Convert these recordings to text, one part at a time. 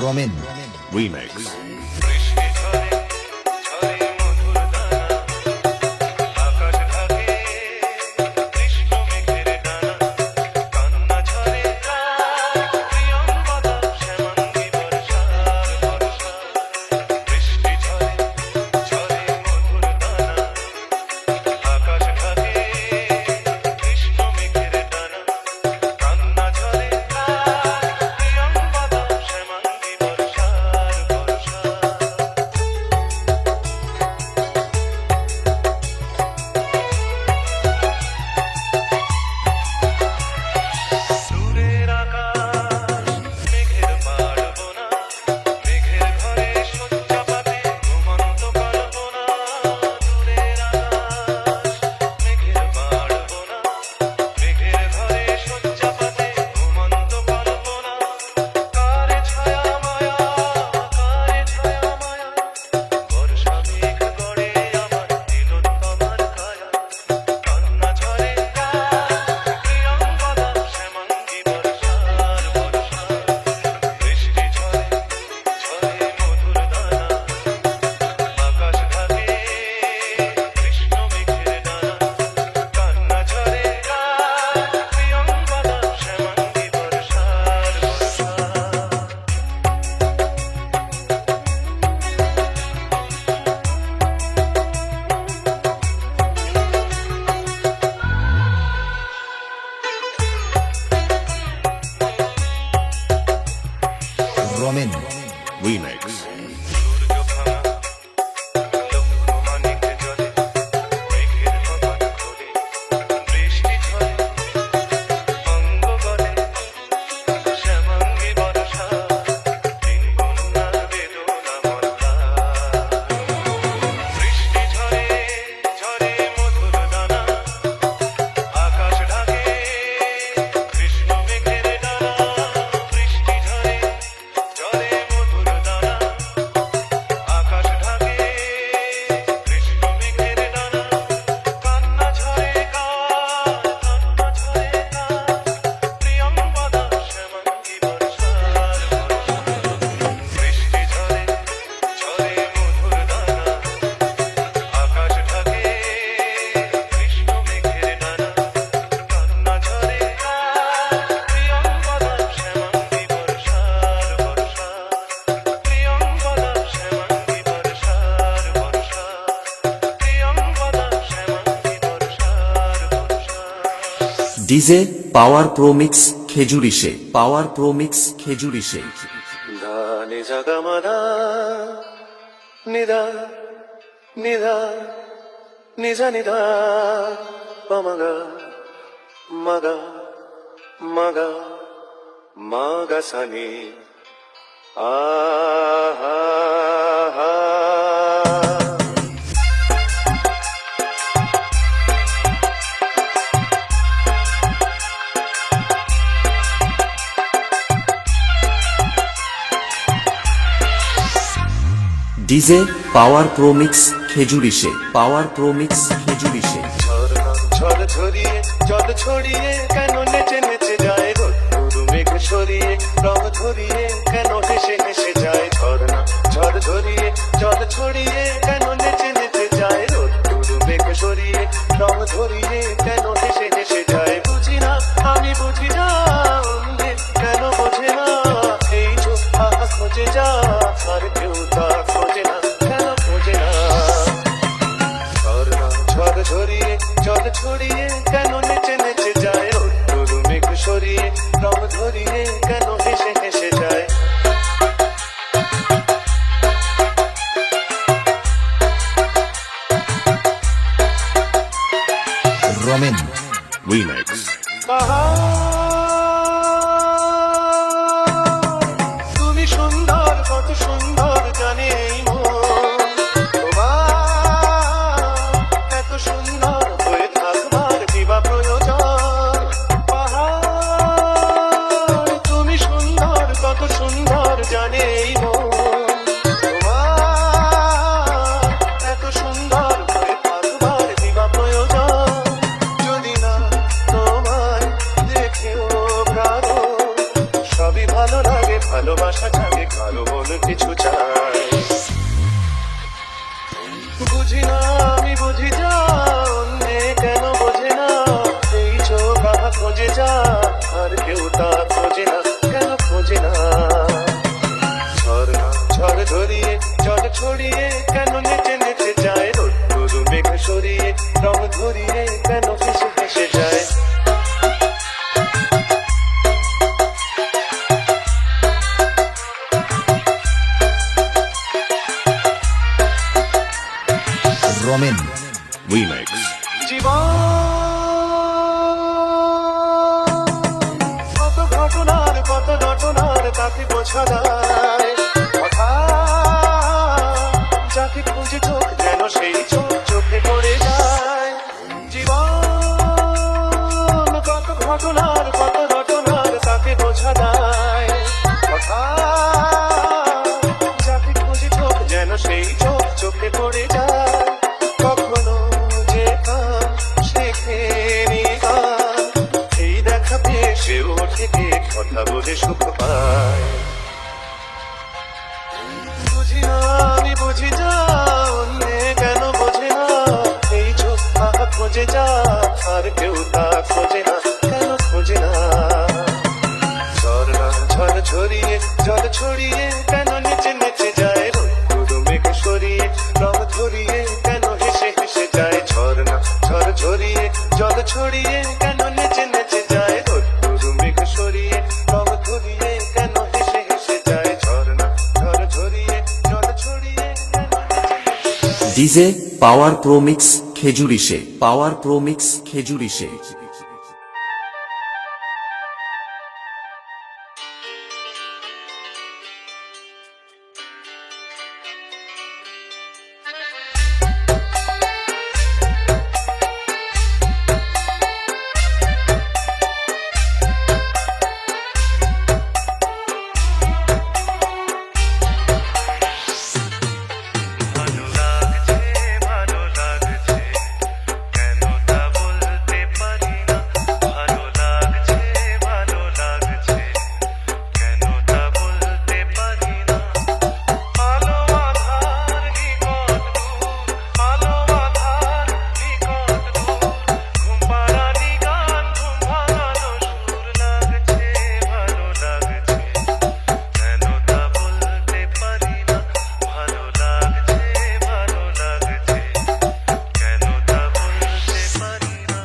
Ramen Remix. Ramen Remix. DJ power pro mix খেজুরিশে, power pro mix খেজুরিশে। ধা নিজা গামাধা নিধা নিধা নিজা নিধা পমগা মগা মগা মগা সানি আহা হা ডিজে পাওয়ার প্রো মিক্স খেজুরিশে, পাওয়ার প্রো মিক্স খেজুরিশে। ঝরনা ঝড় ঝরিয়ে জল ছড়িয়ে কেন নেচে নেচে যায় রোদ্দুর মেঘ সরিয়ে রং ধরিয়ে কেন হেসে হেসে যায় ঝরনা ঝড় ঝরিয়ে জল ছড়িয়ে কেন নেচে নেচে যায় রোদ্দুর মেঘ সরিয়ে রং ধরিয়ে কেন হেসে হেসে যায় বুঝি না আমি বুঝি না অন্ধে কেন বোঝে না এই চোখ খোঁজে যা আর কেউ তা খোঁজে না কেন খোঁজে না ঝরনা ঝড় ঝরিয়ে জল ছড়িয়ে কেন নেচে নেচে যায় রোদ্দুর মেঘ সরিয়ে রং ধরিয়ে কেন হেসে হেসে যায় রমেন Remix. তুমি সুন্দর কত সুন্দর জানে এই মন তোমার বুঝি না আমি বুঝি যা অন্যে কেন বোঝে না এই চোখ আহা খোঁজে যা আর কেউ তা খোঁজে না কেন খোঁজে না ঝর্ণা ঝড় ধরিয়ে জল ছড়িয়ে কেন নেচে নেচে যায় রোদ্দুর মেঘ সরিয়ে রং ধরিয়ে কেন হেসে হেসে যায় রমেন Remix. জীবন কত ঘটনার কত ঘটনার তাকে বোঝা যায় কথা যাকে খুঁজে চোখ যেন সেই চোখ চোখে পড়ে যায় জীবন কত ঘটনার কত ঘটনার তাকে বোঝা যায় কথা যাকে খুঁজে চোখ যেন সেই চোখ চোখে পড়ে যায় কখনো যে গান শেখেনি গান এই দেখা পেয়ে সেও থেকে কথা বলে সুখ পায় বুঝি না আমি বুঝি যা অন্যে কেন বোঝে না এই চোখ আহা খোঁজে যা আর কেউ তা খোঁজে না কেন খোঁজে না ঝর্ণা ঝড় ঝরিয়ে জল ছড়িয়ে কেন নেচে নেচে যায় রোদ্দুর মেঘ সরিয়ে রং ধরিয়ে কেন হেসে হেসে যায় ঝর্ণা ঝড় ঝরিয়ে জল ছড়িয়ে কেন নেচে নেচে যায় রোদ্দুর মেঘ সরিয়ে রং ধরিয়ে কেন হেসে হেসে যায় ঝর্ণা ঝড় ঝরিয়ে জল ছড়িয়ে কেন নেচে নেচে ডিজে পাওয়ার প্রো মিক্স খেজুরিশে পাওয়ার প্রো মিক্স খেজুরিশে ভালো লাগছে কেন তা বলতে পারি না ভালো লাগছে কেন তা বলতে পারি না আলো আধার নিকট দূর আলো আধার নিকট দূর ঘুম পাড়ানি গান ঘুম ভাঙানো সুর লাগছে ভালো লাগছে কেন তা বলতে পারি না ভালো লাগছে কেন তা বলতে পারি না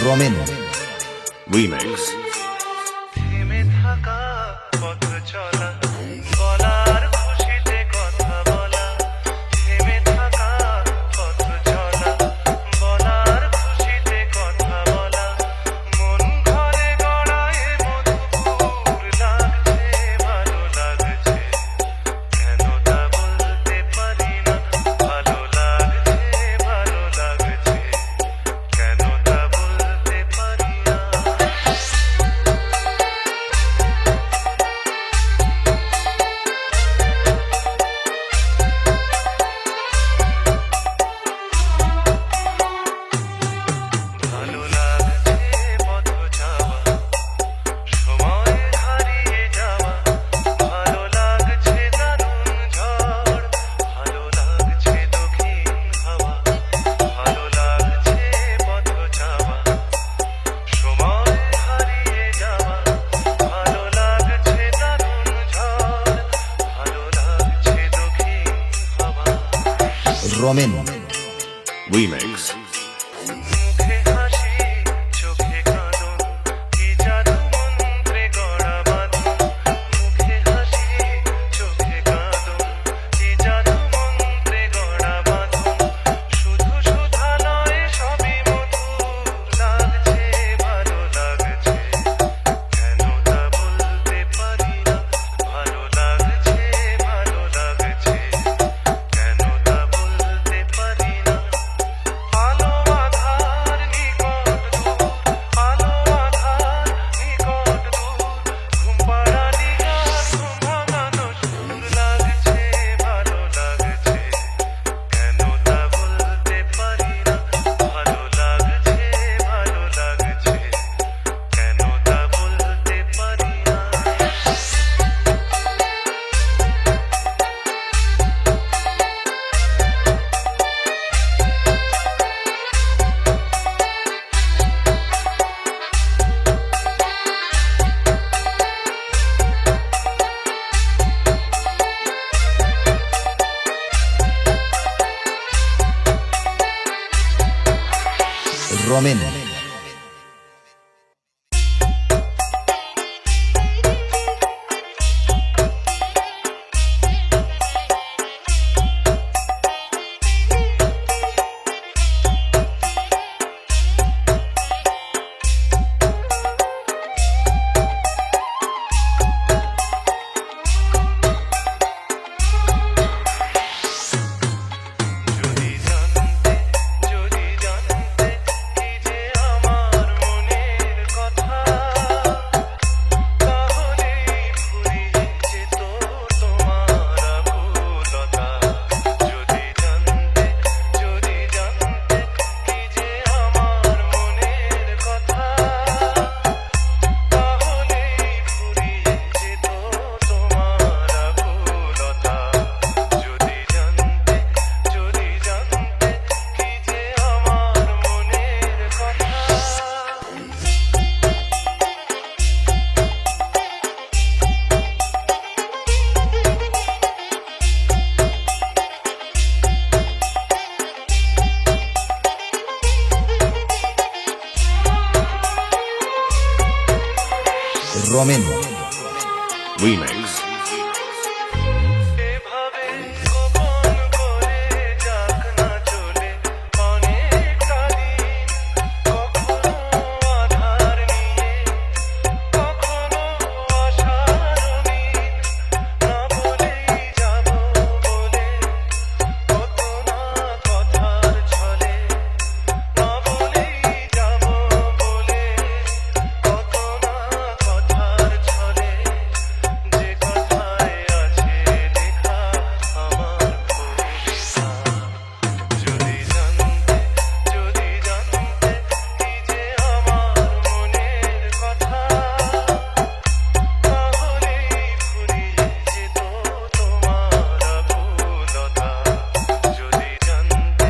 রমেন Remix. থেমে থাকা পথ চলা বলার খুশিতে কথা বলা থেমে থাকা পথ চলা বলার খুশিতে কথা বলা মন ঘরে গড়ায় মধুপুর লাগছে ভালো লাগছে কেন তা বলতে পারি না ভালো লাগছে কেন তা বলতে পারি না ভালো লাগছে পথ যাওয়া সময় হারিয়ে যাওয়া ভালো লাগছে দারুণ ঝড় ভালো লাগছে দক্ষিণ হাওয়া ভালো লাগছে পথ যাওয়া সময় হারিয়ে যাওয়া ভালো লাগছে দারুণ ঝড় ভালো লাগছে দক্ষিণ হাওয়া রমেন Remix. মুখে হাসি চোখে কাঁদন কি জাদু মন্ত্রে গড়া বাঁধন মুখে হাসি চোখে কাঁদন কি জাদু মন্ত্রে গড়া বাঁধন শুধু সুধা নয় সবই মধুর লাগছে ভালো লাগছে কেন তা বলতে পারি না ভালো লাগছে কেন তা বলতে পারি না আলো আধার রমেন যদি জানতে কি যে আমার মনের কথা, তাহলেই ফুরিয়ে যেত তোমার আকুলতা। যদি জানতে কি যে আমার মনের কথা, তাহলেই ফুরিয়ে যেত তোমার আকুলতা। যদি জানতে কি যে আমার মনের কথা। রমেন Remix. এভাবে গোপন করে যাক না চলে অনেকটা দিন, কখনো আধার নিয়ে, কখনো আশার নীল। না বলেই যাব বলে কত না কথার ছলে, না বলেই যাব বলে কত না কথার ছলে। যে কথায় আছে লেখা আমার কবিতা। যদি জানতে কি যে আমার মনের কথা, তাহলেই ফুরিয়ে যেত তোমার আকুলতা। যদি জানতে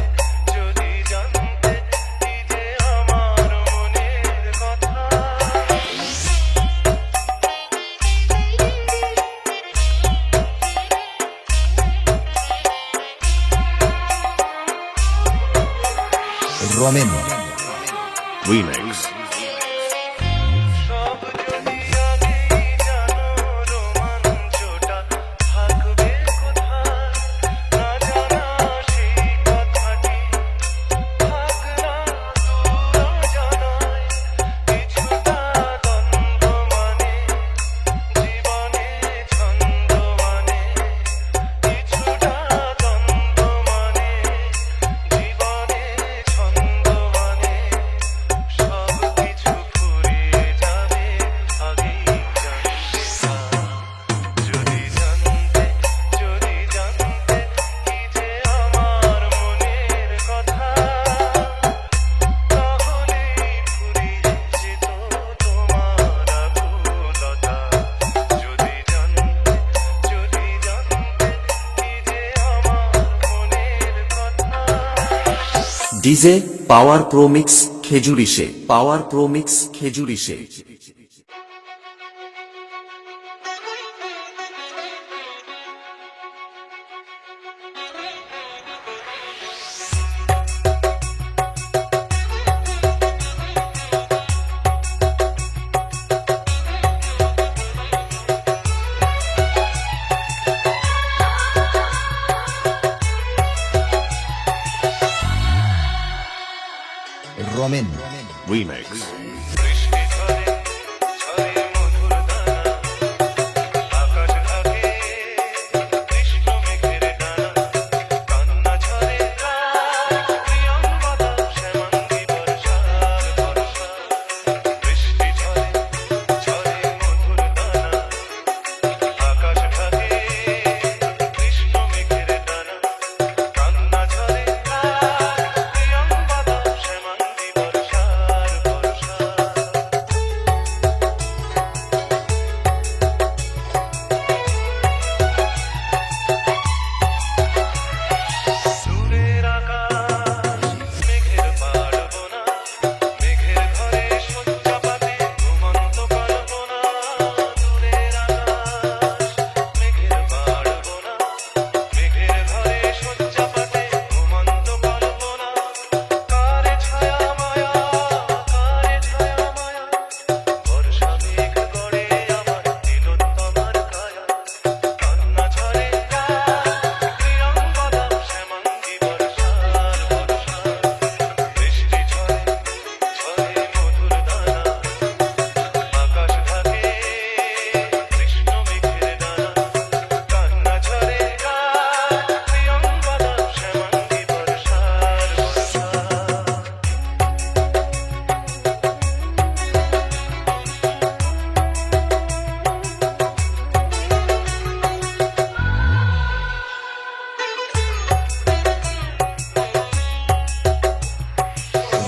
কি যে আমার মনের কথা। রমেন Remix. সব যদি আগেই জানো রোমাঞ্চটা থাকবে কোথায়, না জানা সেই কথাটি থাক না দূর জানায়। কিছুটা দ্বন্দ্ব মানে জীবনে ছন্দ মানে, কিছুটা দ্বন্দ্ব মানে জীবনে ছন্দ মানে। সব কিছু ফুরিয়ে যাবে আগেই জানতে চাই। যদি জানতে কি যে আমার মনের কথা, তাহলেই ফুরিয়ে যেত তোমার আকুলতা। যদি জানতে কি যে আমার মনের কথা। ডিজে পাওয়ার প্রো মিক্স খেজুরিশে, power pro mix খেজুরিশে। Ramen Remix. বৃষ্টি ঝরে মধুর দানা, আকাশ ঢাকে কৃষ্ণ মেঘের ডানা। কান্না ঝরে প্রিয়ঙ্গদা শ্যামাঙ্গী বর্ষার বর্ষা। বৃষ্টি ঝরে মধুর দানা, আকাশ ঢাকে কৃষ্ণ মেঘের ডানা। কান্না ঝরে প্রিয়ঙ্গদা শ্যামাঙ্গী বর্ষার বর্ষা।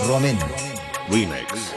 রমেন Remix.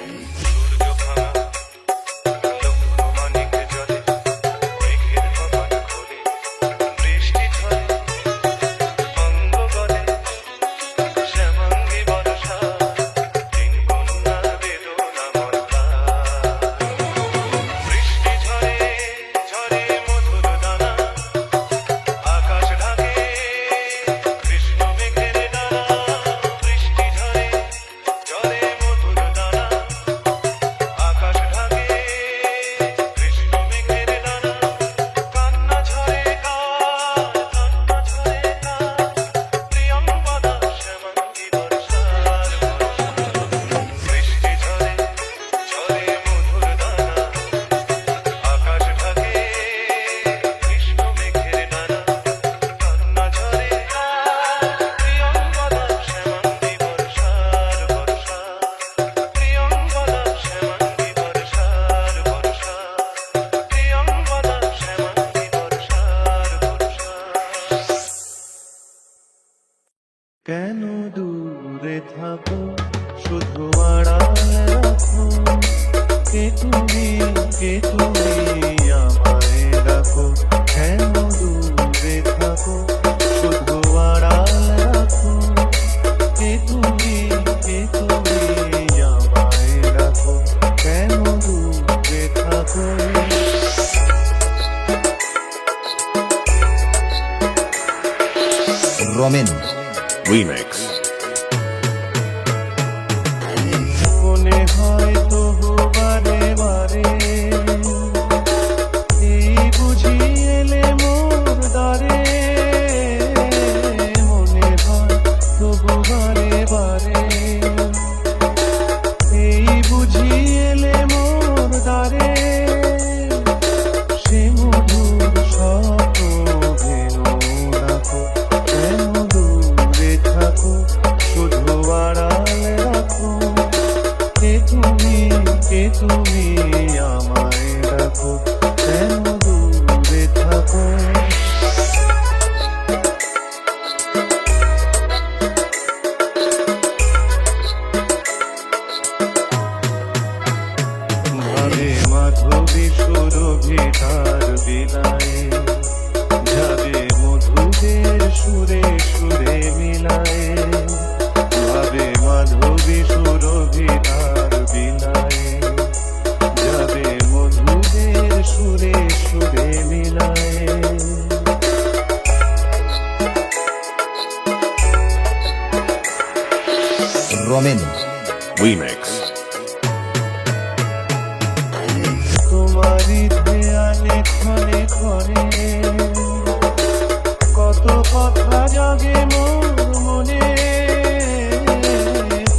কেন দূরে থাকো শুধু আড়াল রাখো কে তুমি আমায় রাখো কেন দূরে থাকো শুধু আড়াল রাখো কে তুমি আমায় রাখো কেন দূরে থাকো রমেন Remix. মনে হয় তবু বারে বারে এই বুঝি এলে মোর দ্বারে মনে হয় তবু বারে বারে এই বুঝি এলে মোর দ্বারে সে মধুর স্বপ্ন ভেনো রাখো কেন দূরে থাকো শুধু আড়াল রাখো কে তুমি আমায় রাখো কেন দূরে থাকো ভাবে মাধবী সুরভি তার বিলায় যাবে মধুদের সুরে সুরে মিলায় ভাবে মাধবী সুরভি তার বিলায় যাবে মধুদের সুরে সুরে মিলায় রমেন Remix. তোমারই ধ্যানে ক্ষণে ক্ষণে কত কথা জাগে মোর মনে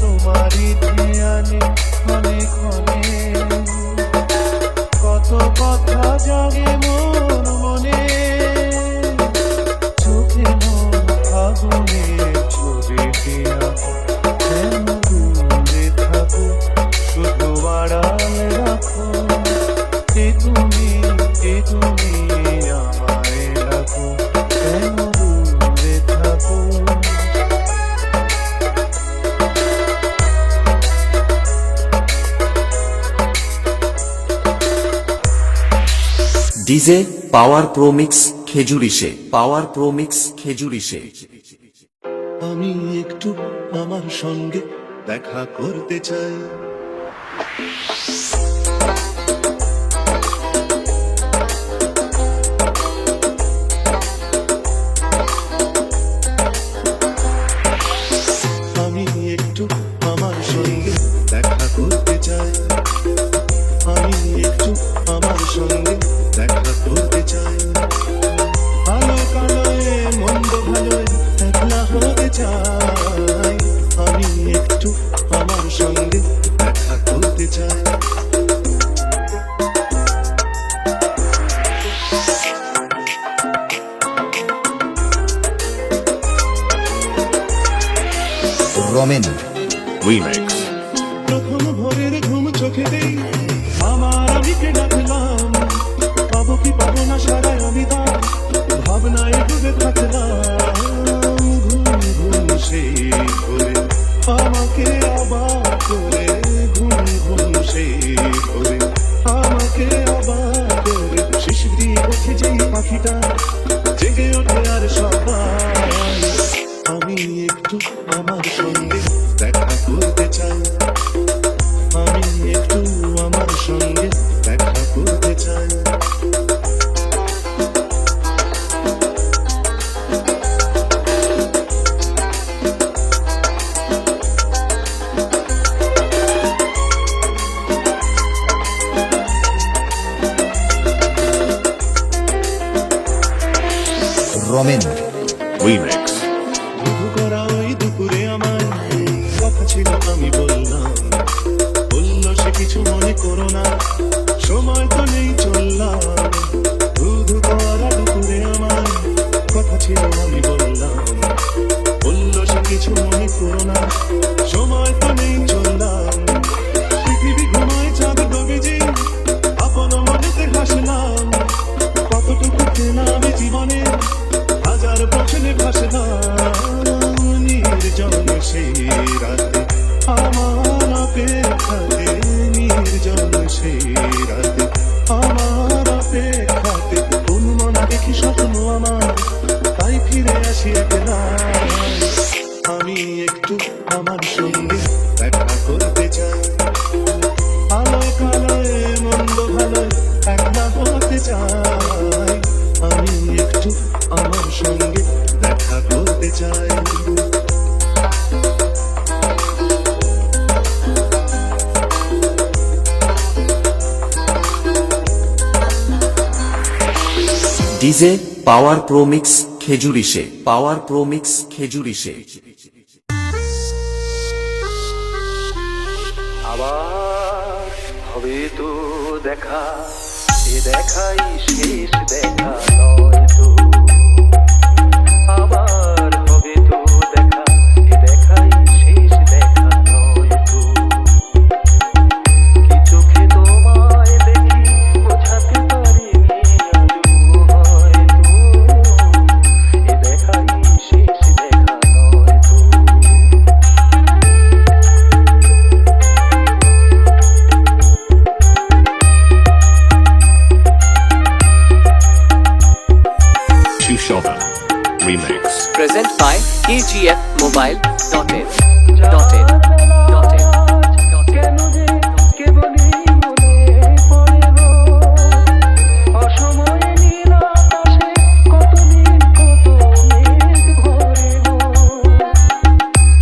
তোমারই ধ্যানে ক্ষণে ক্ষণে কত কথা জাগে মোর মনে চোখে মোর ফাগুনের ছবিটি আঁকো কেন দূরে থাকো শুধু আড়াল রাখো কে তুমি আমায় রাখো কেন দূরে থাকো ডিজে পাওয়ার প্রো মিক্স খেজুরিশে পাওয়ার প্রো মিক্স খেজুরিশে আমি একটু আমার সঙ্গে দেখা করতে চাই আমি একটু আমার সঙ্গে দেখা করতে চাই আমি একটু আমার সঙ্গে দেখা করতে চাই ভালো কালোয় মন্দ ভালোয় একলা হতে চাই আমি একটু আমার সঙ্গে দেখা করতে চাই রমেন Remix. প্রথম ভোরের ঘুম চোখে দেই আমার আমিকে ডাকলাম পাবো কি পাবো না সারায় আমি তার ভাবনায় ডুবে থাকলাম ঘুম ঘুম সেই ভোরে আমাকে অবাক করে ঘুম ঘুম সে করে আমাকে অবাক করে শিশির দিয়ে ওঠে যেই পাখিটা জেগে ওঠে আর সবাই আমি একটু আমার সঙ্গে দেখা করতে চাই আমি একটু আমার সঙ্গে দেখা করতে চাই রমেন Remix. দুঃখ করা ওই দুপুরে আমার কথা ছিল আমি বললাম বলল সে কিছু মনে করো না সময় তো নেই চললাম ধুধু করা দুপুরে আমার কথা ছিল আমি বললাম বলল সে কিছু মনে করো না সময় তো নেই চললাম পৃথিবী ঘুমায় চাঁদ ডোবেজি আপন মনেতে ভাসলাম কতটুকু চেনা আমি জীবনে হাজার বছরে ভাসলাম নির্জন সেই রাতে আমার অপেক্ষাতে নির্জন সেই রাতে আমার অপেক্ষাতে কোন মনা দেখি স্বপ্ন আমার তাই ফিরে আসি একলা আমি একটু আমার সঙ্গে দেখা করতে চাই আলোয় কালোয় মন্দ ভালোয় একলা হতে চাই আমি একটু আমার সঙ্গে দেখা করতে চাই ডিজে পাওয়ার প্রো মিক্স খেজুরিশে পাওয়ার প্রো মিক্স খেজুরিশে আবার হবে তো দেখা এ দেখাই শেষ দেখা নয় তো আবার হবে তো দেখা এ দেখাই শেষ দেখা নয় তো কি চোখে তোমায় দেখি বোঝাতে পারিনি আজও হয়তো এ দেখাই শেষ দেখা নয় তো Shoven. Remix. Present by KGF Mobile.in. কেন যে কেবলই মনে পড়ে গো অসময়ে নীল আকাশে কত দিন কত মেঘ ভরে গো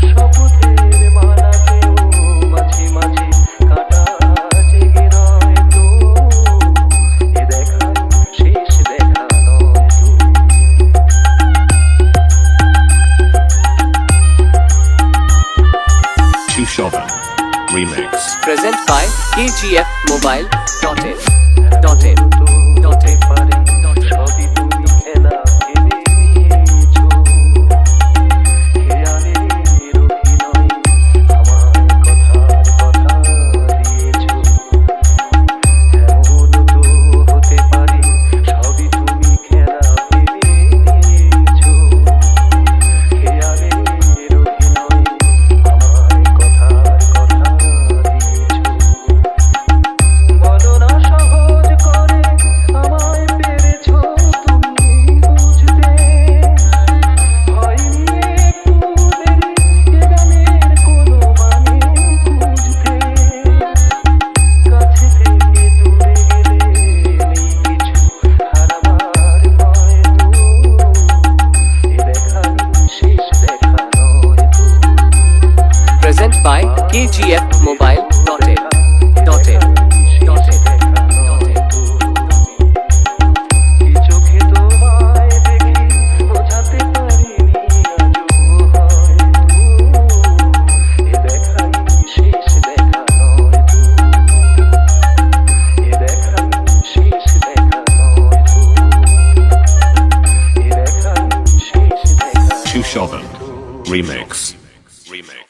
শপথের মালাতেও মাঝে মাঝে কাটা জেগে রয় তো এ দেখা শেষ দেখা নয় তো Shoven. Remix. Present by KGF Mobile.in. পারে সবই তুমি খেলা ভেবে নিয়েছো খেয়ালের অভিনয় আমার কথার কথা দিয়েছো এমন তো হতে পারে সবই তুমি খেলা ভেবে নিয়েছো খেয়ালের অভিনয় আমার কথার কথা দিয়েছো বলো না সহজ করে আমায় পেরেছো তুমি বুঝতে হয়নি একটু দেরি এ গানের কোনো মানে খুঁজতে কাছে থেকে দূরে গেলে নেই কিছু হারাবার ভয় তো এ দেখাই শেষ দেখা নয় তো Present by KGF Mobile.in. কি চোখে তোমায় দেখি বোঝাতে পারিনি আজও হয়তো এ দেখাই শেষ দেখা নয় তো এ দেখাই শেষ দেখা নয় তো এ দেখাই শেষ দেখা Shoven. Remix. Remix.